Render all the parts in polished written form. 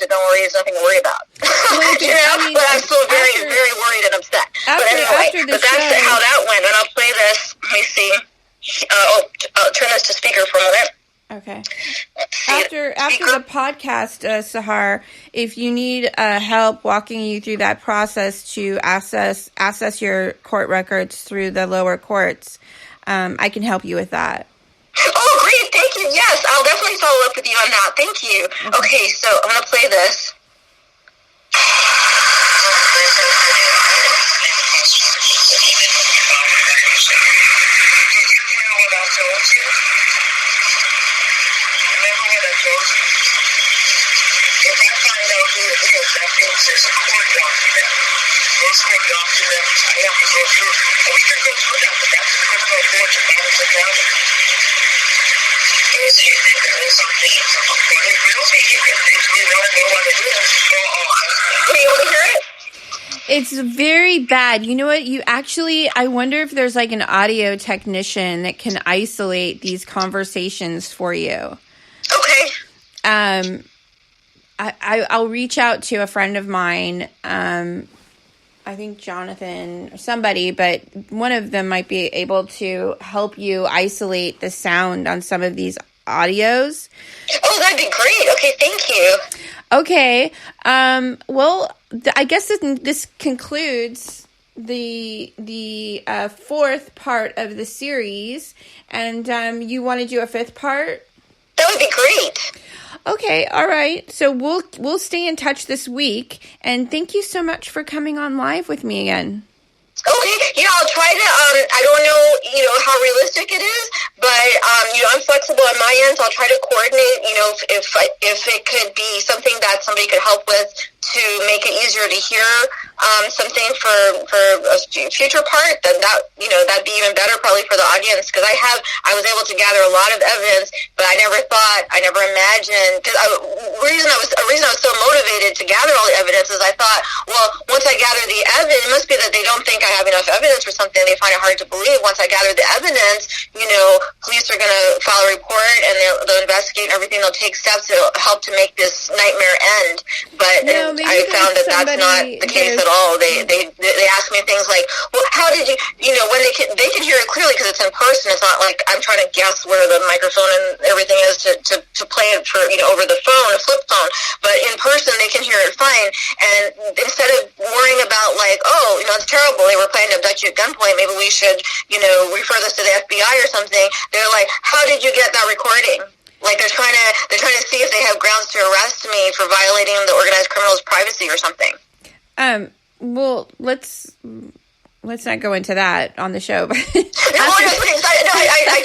stopped it. Don't worry, there's nothing to worry about. But I'm still very, very worried and upset. But anyway, that's how that went. And I'll play this. Let me see. I'll turn this to speaker for a minute. Okay. After the podcast, Sahar, if you need help walking you through that process to access your court records through the lower courts, I can help you with that. Oh, great. Thank you. Yes, I'll definitely follow up with you on that. Thank you. Okay, so I'm going to play this. There's a court document. Those court documents, I have to go through. And we can go through that, but that's a criminal fortune. That is a county. So you think there is something important? We don't think if we don't know what it is. Are you able to hear it? It's very bad. You know what? I wonder if there's like an audio technician that can isolate these conversations for you. Okay. I'll reach out to a friend of mine, I think Jonathan or somebody, but one of them might be able to help you isolate the sound on some of these audios. Oh, that'd be great. Okay, thank you. Okay. Well, I guess this concludes the fourth part of the series, and you want to do a fifth part? That would be great. Okay, all right. So we'll stay in touch this week, and thank you so much for coming on live with me again. Okay, I'll try to, I don't know, how realistic it is, but, I'm flexible on my end, so I'll try to coordinate, if it could be something that somebody could help with to make it easier to hear, something for a future part, then that'd be even better probably for the audience, because I was able to gather a lot of evidence, but I never imagined, because the reason I was so motivated to gather all the evidence is I thought, well, once I gather the evidence, it must be that they don't think I have enough evidence for something. They find it hard to believe. Once I gather the evidence, police are going to file a report and they'll investigate everything. They'll take steps to help to make this nightmare end. But I found that that's not the case at all. They ask me things like, well, how did you, when they can hear it clearly because it's in person. It's not like I'm trying to guess where the microphone and everything is to play it for, over the phone, a flip phone. But in person, they can hear it fine. And instead of worrying about like, oh, it's terrible, they were planning to abduct you at gunpoint, maybe we should, refer this to the FBI or something. They're like, how did you get that recording? Like they're trying to see if they have grounds to arrest me for violating the organized criminal's privacy or something. Well, let's not go into that on the show. I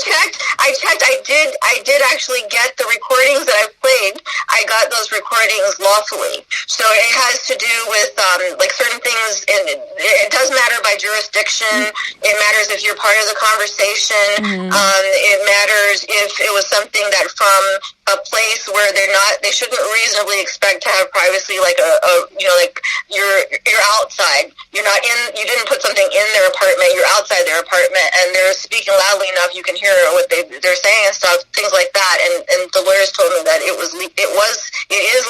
checked. I did actually get the recordings that I played. I got those recordings lawfully. So it has to do with like certain things. It does matter by jurisdiction. It matters if you're part of the conversation. It matters if it was something that from a place where they shouldn't reasonably expect to have privacy, like like you're outside. You didn't put something in their apartment. You're outside their apartment, and they're speaking loudly enough you can hear what they're saying and stuff, things like that. And the lawyers told me that it is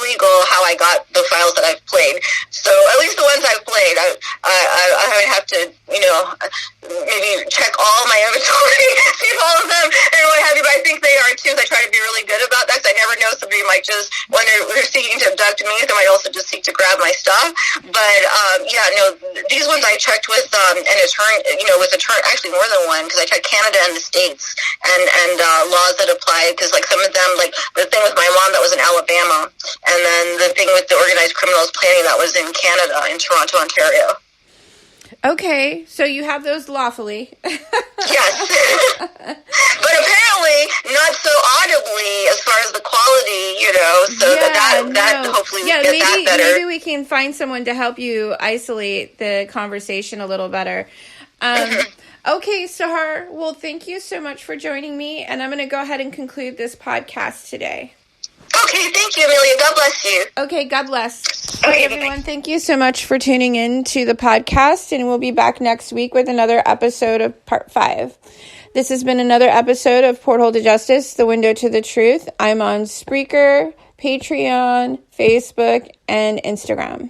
legal how I got the files that I've played. So at least the ones I've played, I would have to maybe check all my inventory, see if all of them and what have you. But I think they are too. So I try to be really good about that, because I never know, somebody might just, when they're seeking to abduct me, they might also just seek to grab my stuff. But these ones I checked with an attorney, with attorney, actually more than one, because I checked Canada and the States and laws that apply, because like some of them, like the thing with my mom, that was in Alabama, and then the thing with the organized criminals planning, that was in Canada, in Toronto, Ontario. Okay, so you have those lawfully. Yes. But apparently not so audibly as far as the quality, so that hopefully we get that better. Maybe we can find someone to help you isolate the conversation a little better. Okay, Sahar, well, thank you so much for joining me, and I'm going to go ahead and conclude this podcast today. Okay, thank you, Amelia. God bless you. Okay, God bless. Okay, everyone, thank you so much for tuning in to the podcast, and we'll be back next week with another episode of Part 5. This has been another episode of Porthole to Justice, the window to the truth. I'm on Spreaker, Patreon, Facebook, and Instagram.